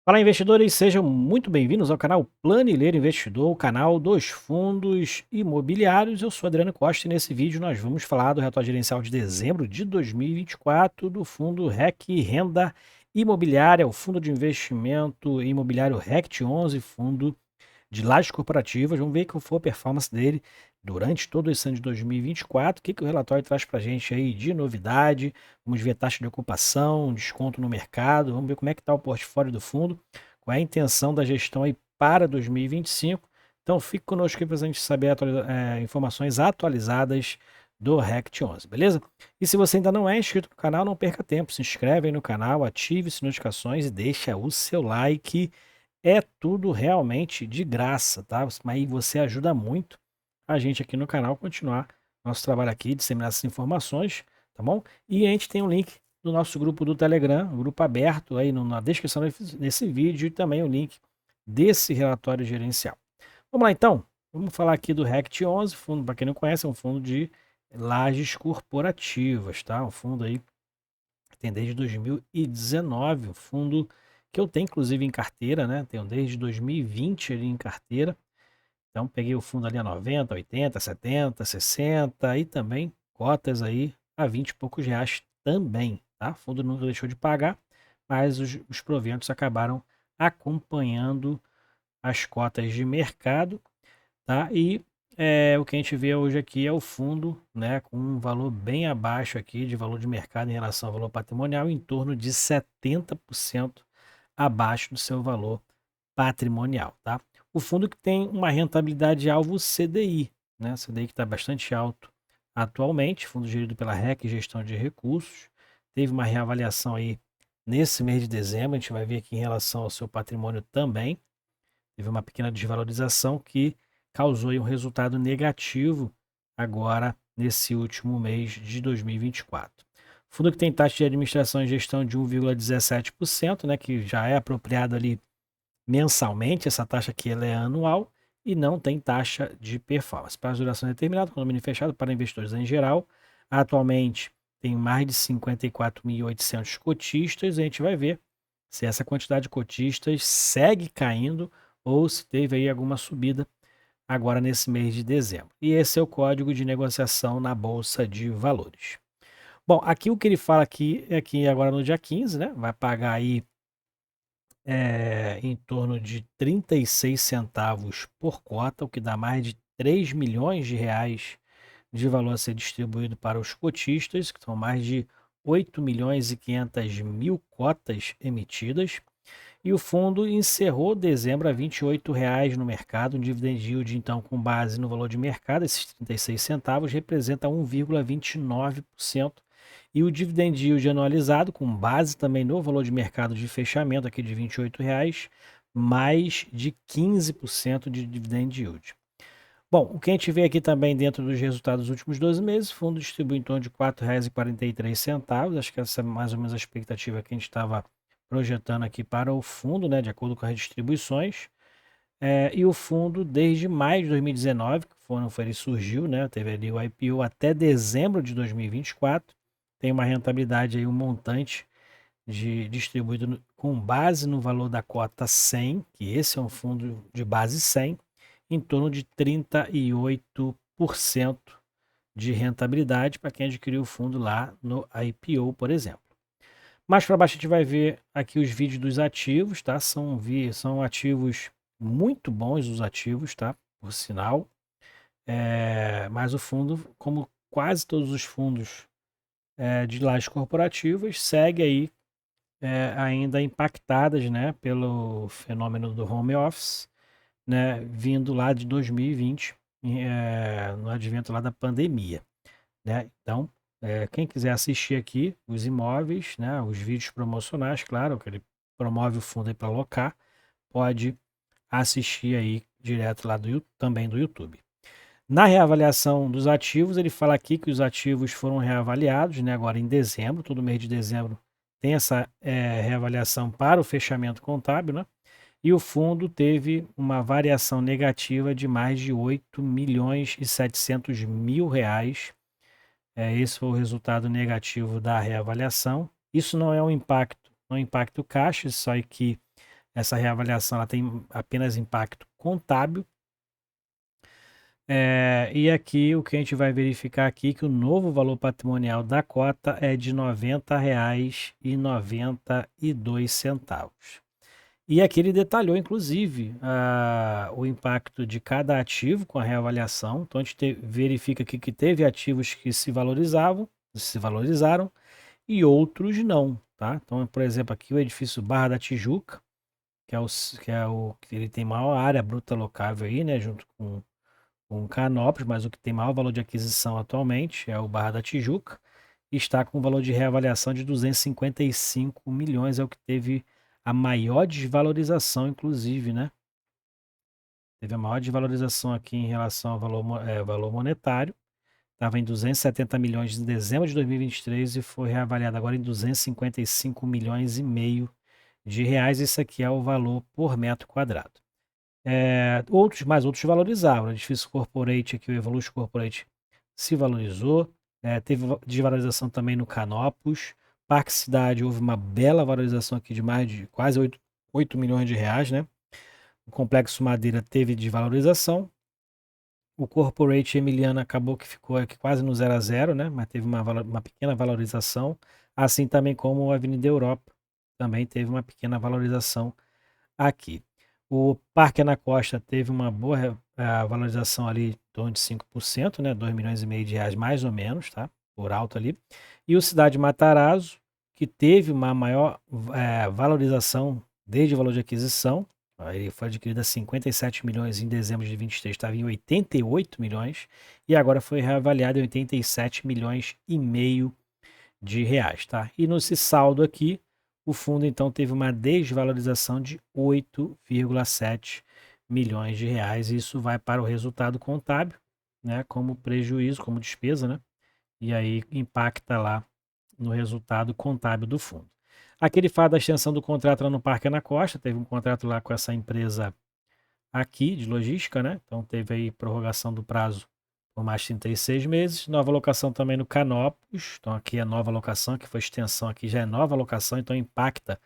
Fala, investidores, sejam muito bem-vindos ao canal Planileiro Investidor, o canal dos fundos imobiliários. Eu sou Adriano Costa e nesse vídeo nós vamos falar do relatório gerencial de dezembro de 2024 do fundo REC Renda Imobiliária, o fundo de investimento imobiliário RECT11, fundo de lajes corporativas. Vamos ver qual foi a performance dele durante todo esse ano de 2024. O que o relatório traz para a gente aí de novidade? Vamos ver taxa de ocupação, desconto no mercado. Vamos ver como é que está o portfólio do fundo, qual é a intenção da gestão aí para 2025. Então fique conosco aqui para a gente saber informações atualizadas do RECT11, beleza? E se você ainda não é inscrito no canal, não perca tempo, se inscreve aí no canal, ative as notificações e deixa o seu like. É tudo realmente de graça, tá? Mas aí você ajuda muito a gente aqui no canal continuar nosso trabalho aqui, disseminar essas informações, tá bom? E a gente tem um link do nosso grupo do Telegram, um grupo aberto aí na descrição desse vídeo e também o link desse relatório gerencial. Vamos lá então, vamos falar aqui do RECT11, fundo, para quem não conhece, é um fundo de lajes corporativas, tá? Um fundo aí que tem desde 2019, um fundo que eu tenho inclusive em carteira, né? Tenho desde 2020 ali em carteira. Então peguei o fundo ali a 90, 80, 70, 60 e também cotas aí a 20 e poucos reais também, tá? O fundo nunca deixou de pagar, mas os proventos acabaram acompanhando as cotas de mercado, tá? E o que a gente vê hoje aqui é o fundo, né, com um valor bem abaixo aqui de valor de mercado em relação ao valor patrimonial, em torno de 70% abaixo do seu valor patrimonial, tá? O fundo que tem uma rentabilidade alvo CDI, né? CDI que está bastante alto atualmente, fundo gerido pela REC Gestão de Recursos, teve uma reavaliação aí nesse mês de dezembro, a gente vai ver aqui em relação ao seu patrimônio também, teve uma pequena desvalorização que causou aí um resultado negativo agora nesse último mês de 2024. Fundo que tem taxa de administração e gestão de 1,17%, né, que já é apropriado ali mensalmente, essa taxa aqui ela é anual e não tem taxa de performance. Prazo de duração determinado, condomínio fechado para investidores em geral. Atualmente tem mais de 54.800 cotistas, e a gente vai ver se essa quantidade de cotistas segue caindo ou se teve aí alguma subida agora nesse mês de dezembro. E esse é o código de negociação na Bolsa de Valores. Bom, aqui o que ele fala aqui é que agora no dia 15, né, vai pagar aí em torno de 36 centavos por cota, o que dá mais de 3 milhões de reais de valor a ser distribuído para os cotistas, que são mais de 8 milhões e 500 mil cotas emitidas. E o fundo encerrou dezembro a R$ 28,00 no mercado, um dividend yield, então, com base no valor de mercado, esses 36 centavos, representa 1,29%. E o dividend yield anualizado, com base também no valor de mercado de fechamento aqui de R$ 28,00, mais de 15% de dividend yield. Bom, o que a gente vê aqui também dentro dos resultados dos últimos 12 meses, o fundo distribui em torno de R$ 4,43. Acho que essa é mais ou menos a expectativa que a gente estava projetando aqui para o fundo, né, de acordo com as distribuições. E o fundo, desde maio de 2019, que foi quando ele surgiu, né, teve ali o IPO até dezembro de 2024, tem uma rentabilidade aí, um montante distribuído com base no valor da cota 100, que esse é um fundo de base 100, em torno de 38% de rentabilidade para quem adquiriu o fundo lá no IPO, por exemplo. Mais para baixo a gente vai ver aqui os vídeos dos ativos, tá? São ativos muito bons, os ativos, tá? Por sinal. Mas o fundo, como quase todos os fundos de lajes corporativas, segue aí ainda impactadas, né, pelo fenômeno do home office, né, vindo lá de 2020, no advento lá da pandemia, né? Então, quem quiser assistir aqui os imóveis, né, os vídeos promocionais, claro, que ele promove o fundo aí para alocar, pode assistir aí direto lá também do YouTube. Na reavaliação dos ativos, ele fala aqui que os ativos foram reavaliados, né, agora em dezembro, todo mês de dezembro tem essa reavaliação para o fechamento contábil, né? E o fundo teve uma variação negativa de mais de 8 milhões e 700 mil reais. Esse foi o resultado negativo da reavaliação. Isso não é um impacto, não impacta o caixa, só que Essa reavaliação ela tem apenas impacto contábil. E aqui o que a gente vai verificar aqui é que o novo valor patrimonial da cota é de R$ 90,92. E aqui ele detalhou, inclusive, o impacto de cada ativo com a reavaliação. Então, a gente verifica aqui que teve ativos que se valorizaram, e outros não, tá? Então, por exemplo, aqui o edifício Barra da Tijuca, que ele tem maior área bruta locável aí, né, junto com Canópolis, mas o que tem maior valor de aquisição atualmente é o Barra da Tijuca, e está com um valor de reavaliação de 255 milhões, é o que teve a maior desvalorização, inclusive, né? Teve a maior desvalorização aqui em relação ao valor monetário. Estava em 270 milhões em dezembro de 2023 e foi reavaliado agora em 255 milhões e meio de reais. Isso aqui é o valor por metro quadrado. Outros valorizaram. O edifício Corporate aqui, o Evolution Corporate, se valorizou. Teve desvalorização também no Canopus. Parque Cidade, houve uma bela valorização aqui de mais de quase 8 milhões de reais, né? O Complexo Madeira teve desvalorização. O Corporate Emiliano acabou que ficou aqui quase no 0 a 0, né? Mas teve uma pequena valorização. Assim também como a Avenida Europa também teve uma pequena valorização aqui. O Parque Anacosta teve uma boa valorização ali em torno de 5%, né? 2 milhões e meio de reais mais ou menos, tá? Por alto ali. E o Cidade Matarazzo, que teve uma maior valorização desde o valor de aquisição. Ele foi adquirido a 57 milhões em dezembro de 23, estava em 88 milhões e agora foi reavaliado em 87 milhões e meio de reais, tá? E nesse saldo aqui, o fundo então teve uma desvalorização de 8,7 milhões de reais. E isso vai para o resultado contábil, né? Como prejuízo, como despesa, né? E aí impacta lá no resultado contábil do fundo. Aqui ele fala da extensão do contrato lá no Parque Anacosta, teve um contrato lá com essa empresa aqui de logística, né? Então teve aí prorrogação do prazo por mais 36 meses. Nova locação também no Canópolis, então aqui é nova locação, que foi extensão aqui, já é nova locação, então impacta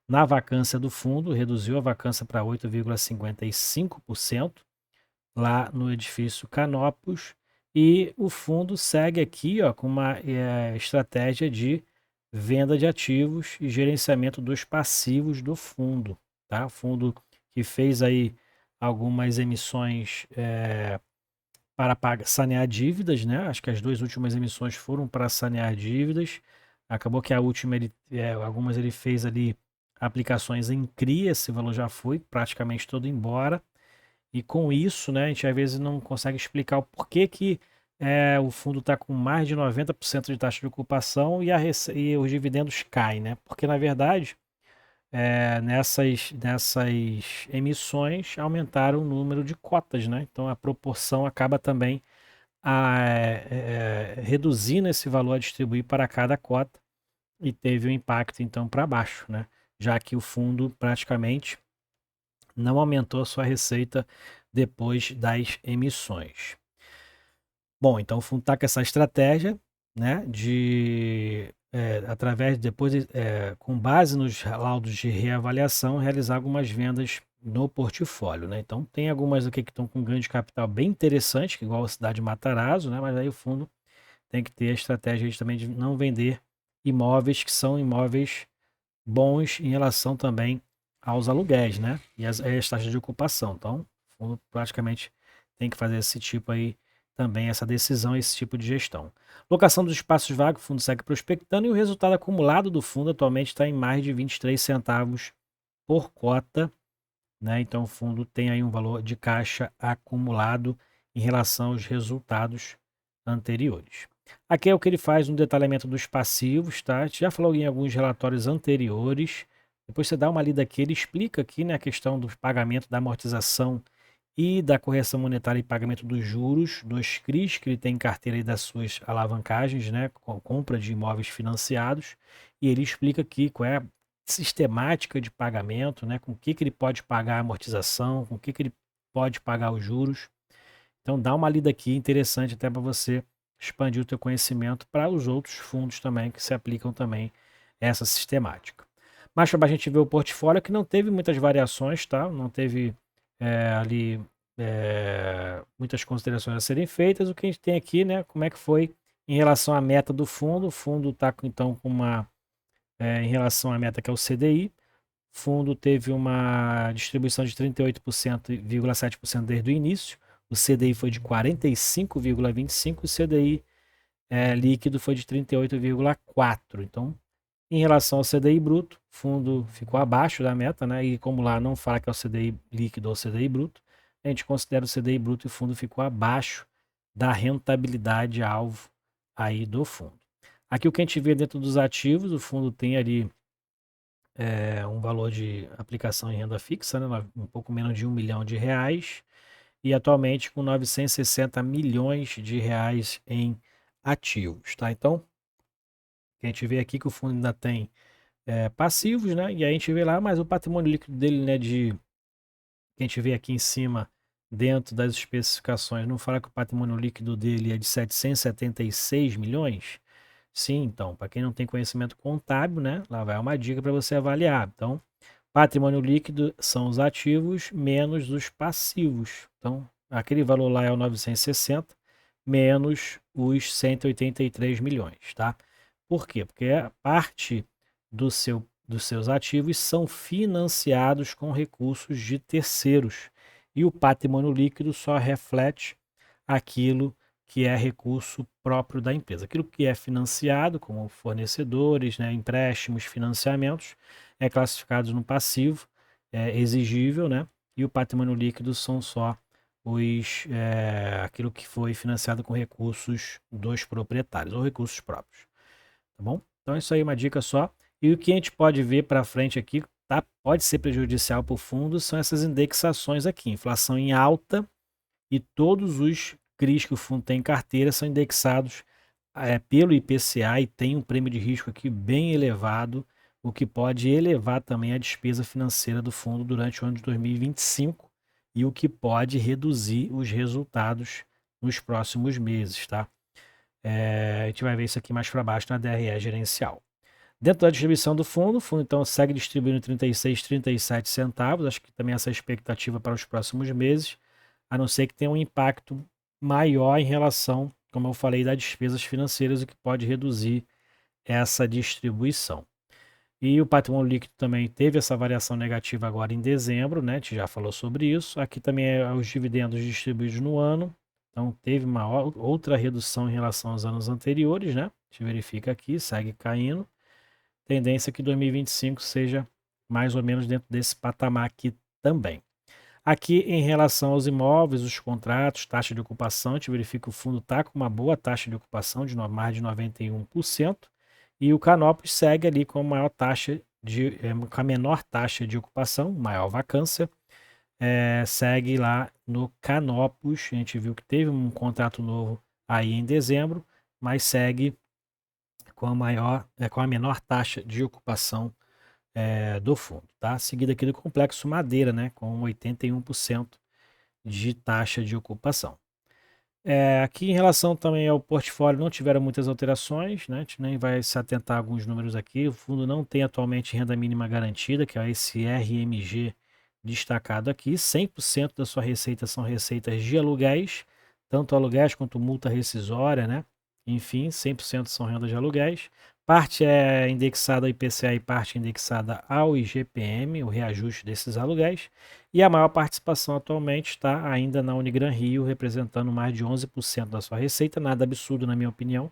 na vacância do fundo, reduziu a vacância para 8,55% lá no edifício Canópolis. E o fundo segue aqui ó, com uma estratégia de venda de ativos e gerenciamento dos passivos do fundo, tá? O fundo que fez aí algumas emissões para sanear dívidas, né? Acho que as duas últimas emissões foram para sanear dívidas. Acabou que a última, algumas ele fez ali aplicações em CRI, esse valor já foi praticamente todo embora. E com isso, né, a gente às vezes não consegue explicar o porquê que o fundo está com mais de 90% de taxa de ocupação e os dividendos caem, né? Porque, na verdade, nessas emissões aumentaram o número de cotas, né? Então, a proporção acaba também reduzindo esse valor a distribuir para cada cota e teve um impacto, então, para baixo, né? Já que o fundo praticamente não aumentou a sua receita depois das emissões. Bom, então o fundo está com essa estratégia, né, com base nos laudos de reavaliação, realizar algumas vendas no portfólio, né? Então tem algumas aqui que estão com ganho de capital bem interessante, igual a Cidade Matarazzo, né? Mas aí o fundo tem que ter a estratégia também de não vender imóveis que são imóveis bons em relação também aos aluguéis, né? E as taxas de ocupação. Então, o fundo praticamente tem que fazer esse tipo aí também, essa decisão, esse tipo de gestão. Locação dos espaços vagos, o fundo segue prospectando e o resultado acumulado do fundo atualmente está em mais de 23 centavos por cota, né? Então, o fundo tem aí um valor de caixa acumulado em relação aos resultados anteriores. Aqui é o que ele faz no detalhamento dos passivos, tá? A gente já falou em alguns relatórios anteriores. Depois você dá uma lida aqui, ele explica aqui, né, a questão do pagamento da amortização e da correção monetária e pagamento dos juros, dos CRIs que ele tem em carteira e das suas alavancagens, né, com compra de imóveis financiados. E ele explica aqui qual é a sistemática de pagamento, né, com o que ele pode pagar a amortização, com o que ele pode pagar os juros. Então dá uma lida aqui, interessante até para você expandir o teu conhecimento para os outros fundos também que se aplicam também essa sistemática. Mais para baixo a gente vê o portfólio que não teve muitas variações, tá? Não teve ali muitas considerações a serem feitas. O que a gente tem aqui, né? Como é que foi em relação à meta do fundo? O fundo está então com uma em relação à meta que é o CDI. O fundo teve uma distribuição de 38,7% desde o início. O CDI foi de 45,25%. O CDI líquido foi de 38,4%. Então, em relação ao CDI bruto, o fundo ficou abaixo da meta, né? E como lá não fala que é o CDI líquido ou CDI bruto, a gente considera o CDI bruto e o fundo ficou abaixo da rentabilidade alvo aí do fundo. Aqui o que a gente vê dentro dos ativos, o fundo tem ali um valor de aplicação em renda fixa, né? Um pouco menos de R$ 1 milhão, e atualmente com 960 milhões de reais em ativos, tá? Então, a gente vê aqui que o fundo ainda tem passivos, né? E aí a gente vê lá, mas o patrimônio líquido dele, né, que a gente vê aqui em cima, dentro das especificações, não fala que o patrimônio líquido dele é de 776 milhões? Sim, então, para quem não tem conhecimento contábil, né, lá vai uma dica para você avaliar. Então, patrimônio líquido são os ativos menos os passivos. Então, aquele valor lá é o 960 menos os 183 milhões, tá? Por quê? Porque a parte dos seus ativos são financiados com recursos de terceiros. E o patrimônio líquido só reflete aquilo que é recurso próprio da empresa. Aquilo que é financiado, como fornecedores, né, empréstimos, financiamentos, é classificado no passivo, é exigível, né? E o patrimônio líquido são só aquilo que foi financiado com recursos dos proprietários ou recursos próprios, tá bom? Então isso aí é uma dica só. E o que a gente pode ver para frente aqui, tá? Pode ser prejudicial para o fundo, são essas indexações aqui, inflação em alta e todos os CRIs que o fundo tem em carteira são indexados pelo IPCA e tem um prêmio de risco aqui bem elevado, o que pode elevar também a despesa financeira do fundo durante o ano de 2025 e o que pode reduzir os resultados nos próximos meses, tá? A gente vai ver isso aqui mais para baixo na DRE gerencial. Dentro da distribuição do fundo, o fundo então segue distribuindo 36, 37 centavos. Acho que também essa é a expectativa para os próximos meses, a não ser que tenha um impacto maior em relação, como eu falei, das despesas financeiras, o que pode reduzir essa distribuição. E o patrimônio líquido também teve essa variação negativa agora em dezembro, né? A gente já falou sobre isso. Aqui também é os dividendos distribuídos no ano. Então teve uma outra redução em relação aos anos anteriores, né? A gente verifica aqui, segue caindo. Tendência que 2025 seja mais ou menos dentro desse patamar aqui também. Aqui em relação aos imóveis, os contratos, taxa de ocupação, a gente verifica que o fundo está com uma boa taxa de ocupação, de mais de 91%, e o Canopus segue ali com a maior taxa com a menor taxa de ocupação, maior vacância, segue lá no Canopus. A gente viu que teve um contrato novo aí em dezembro, mas segue com a menor taxa de ocupação do fundo, tá? Seguida aqui do complexo Madeira, né, com 81% de taxa de ocupação. Aqui em relação também ao portfólio, não tiveram muitas alterações, né? A gente nem vai se atentar a alguns números aqui. O fundo não tem atualmente renda mínima garantida, que é esse RMG destacado aqui. 100% da sua receita são receitas de aluguéis, tanto aluguéis quanto multa rescisória, né? Enfim, 100% são rendas de aluguéis. Parte é indexada ao IPCA e parte indexada ao IGPM, o reajuste desses aluguéis. E a maior participação atualmente está ainda na Unigran Rio, representando mais de 11% da sua receita, nada absurdo na minha opinião,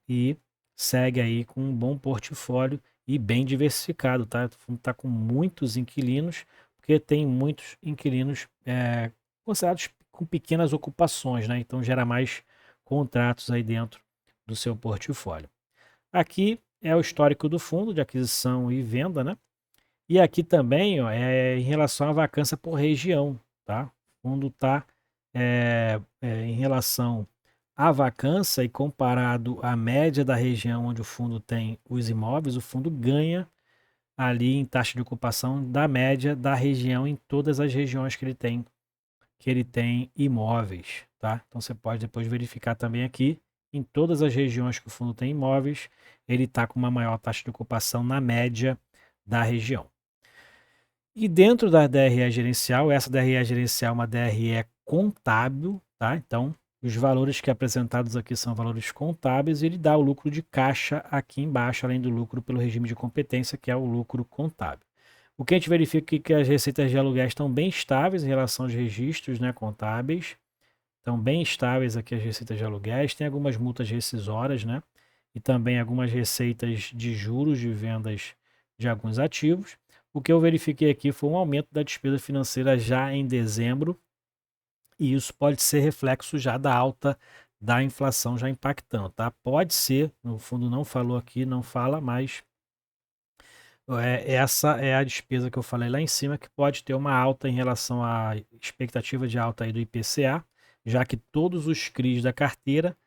e segue aí com um bom portfólio e bem diversificado, tá? O fundo está com muitos inquilinos, porque tem muitos inquilinos considerados com pequenas ocupações, né? Então gera mais contratos aí dentro do seu portfólio. Aqui é o histórico do fundo de aquisição e venda, né? E aqui também, ó, em relação à vacância por região, tá? O fundo está em relação à vacância e comparado à média da região onde o fundo tem os imóveis, o fundo ganha ali em taxa de ocupação da média da região em todas as regiões que ele tem imóveis, tá? Então você pode depois verificar também aqui em todas as regiões que o fundo tem imóveis, ele está com uma maior taxa de ocupação na média da região. E dentro da DRE gerencial, essa DRE gerencial é uma DRE contábil, tá? Então, os valores que apresentados aqui são valores contábeis e ele dá o lucro de caixa aqui embaixo, além do lucro pelo regime de competência, que é o lucro contábil. O que a gente verifica é que as receitas de aluguel estão bem estáveis em relação aos registros, né, contábeis. Estão bem estáveis aqui as receitas de aluguéis. Tem algumas multas rescisórias, né? E também algumas receitas de juros de vendas de alguns ativos. O que eu verifiquei aqui foi um aumento da despesa financeira já em dezembro, e isso pode ser reflexo já da alta da inflação já impactando, tá? Pode ser, no fundo não falou aqui, não fala, mas essa é a despesa que eu falei lá em cima, que pode ter uma alta em relação à expectativa de alta aí do IPCA, já que todos os CRIs da carteira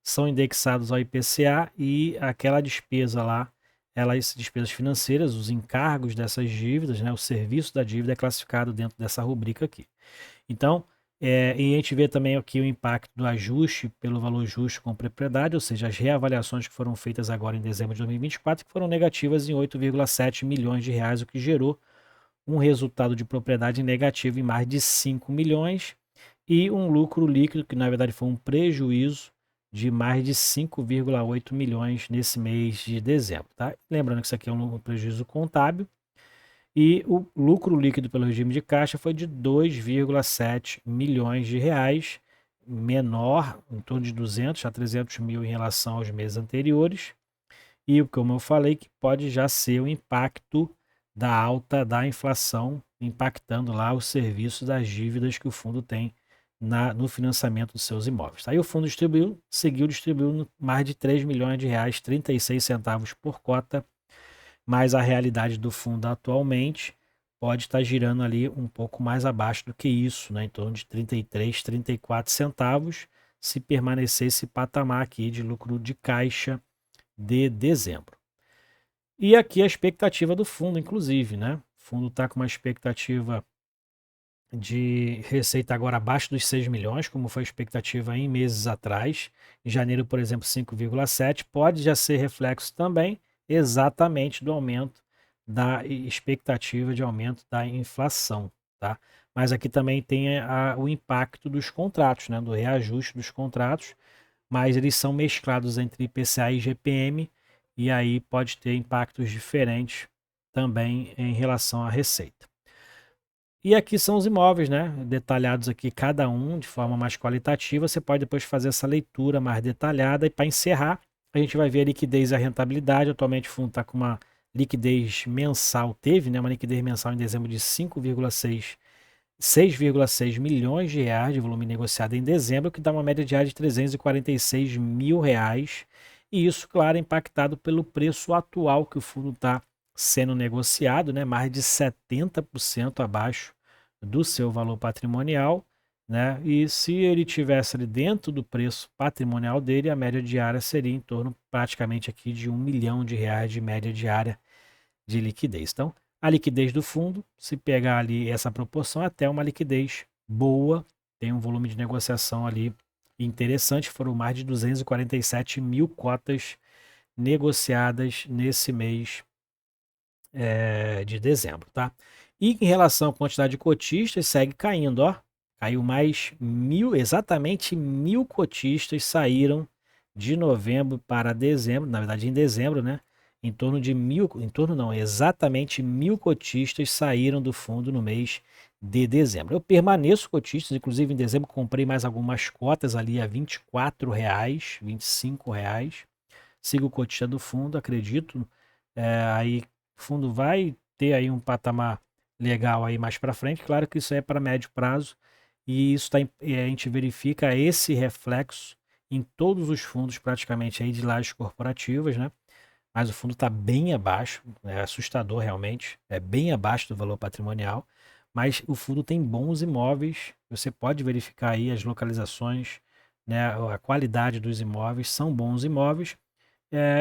são indexados ao IPCA e aquela despesa lá, elas despesas financeiras, os encargos dessas dívidas, né, o serviço da dívida é classificado dentro dessa rubrica aqui. Então, e a gente vê também aqui o impacto do ajuste pelo valor justo com propriedade, ou seja, as reavaliações que foram feitas agora em dezembro de 2024, que foram negativas em 8,7 milhões de reais, o que gerou um resultado de propriedade negativo em mais de 5 milhões e um lucro líquido, que na verdade foi um prejuízo de mais de 5,8 milhões nesse mês de dezembro, tá? Lembrando que isso aqui é um prejuízo contábil, e o lucro líquido pelo regime de caixa foi de 2,7 milhões de reais, menor, em torno de 200 a 300 mil em relação aos meses anteriores. E como eu falei, que pode já ser o impacto da alta da inflação, impactando lá os serviços das dívidas que o fundo tem no financiamento dos seus imóveis. Aí o fundo seguiu distribuindo mais de 3 milhões de reais, 36 centavos por cota, mas a realidade do fundo atualmente pode estar girando ali um pouco mais abaixo do que isso, né? Em torno de 33, 34 centavos, se permanecer esse patamar aqui de lucro de caixa de dezembro. E aqui a expectativa do fundo, inclusive, né? O fundo está com uma expectativa de receita agora abaixo dos 6 milhões, como foi a expectativa em meses atrás. Em janeiro, por exemplo, 5,7. Pode já ser reflexo também exatamente do aumento da expectativa de aumento da inflação, tá? Mas aqui também tem o impacto dos contratos, né? Do reajuste dos contratos, mas eles são mesclados entre IPCA e GPM, e aí pode ter impactos diferentes também em relação à receita. E aqui são os imóveis, né? Detalhados aqui, cada um de forma mais qualitativa. Você pode depois fazer essa leitura mais detalhada. E para encerrar, a gente vai ver a liquidez e a rentabilidade. Atualmente o fundo está com uma liquidez mensal, teve, né? Uma liquidez mensal em dezembro de 6,6 milhões de reais de volume negociado em dezembro, que dá uma média diária de 346 mil reais. E isso, claro, é impactado pelo preço atual que o fundo está sendo negociado, né? Mais de 70% abaixo do seu valor patrimonial, né? E se ele tivesse ali dentro do preço patrimonial dele, a média diária seria em torno praticamente aqui de 1 milhão de reais de média diária de liquidez. Então, a liquidez do fundo, se pegar ali essa proporção, é até uma liquidez boa, tem um volume de negociação ali interessante, foram mais de 247 mil cotas negociadas nesse mês de dezembro, tá? E em relação à quantidade de cotistas, segue caindo, ó. Caiu mais exatamente 1.000 cotistas saíram de novembro para dezembro, na verdade em dezembro, né? Exatamente 1.000 cotistas saíram do fundo no mês de dezembro. Eu permaneço cotistas, inclusive em dezembro comprei mais algumas cotas ali a R$ 24, R$ 25. Sigo o cotista do fundo, acredito. Aí o fundo vai ter aí um patamar legal aí mais para frente. Claro que isso é para médio prazo e isso a gente verifica esse reflexo em todos os fundos praticamente aí de lajes corporativas, né? Mas o fundo está bem abaixo, é assustador realmente, é bem abaixo do valor patrimonial, mas o fundo tem bons imóveis, você pode verificar aí as localizações, né, a qualidade dos imóveis, são bons imóveis,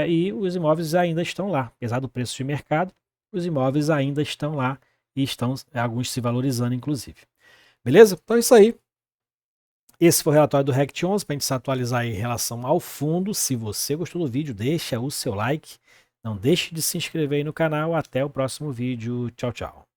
e os imóveis ainda estão lá, apesar do preço de mercado, os imóveis ainda estão lá e estão alguns se valorizando inclusive. Beleza? Então é isso aí. Esse foi o relatório do Rect 11 para a gente se atualizar aí em relação ao fundo. Se você gostou do vídeo, deixa o seu like. Não deixe de se inscrever aí no canal. Até o próximo vídeo. Tchau, tchau.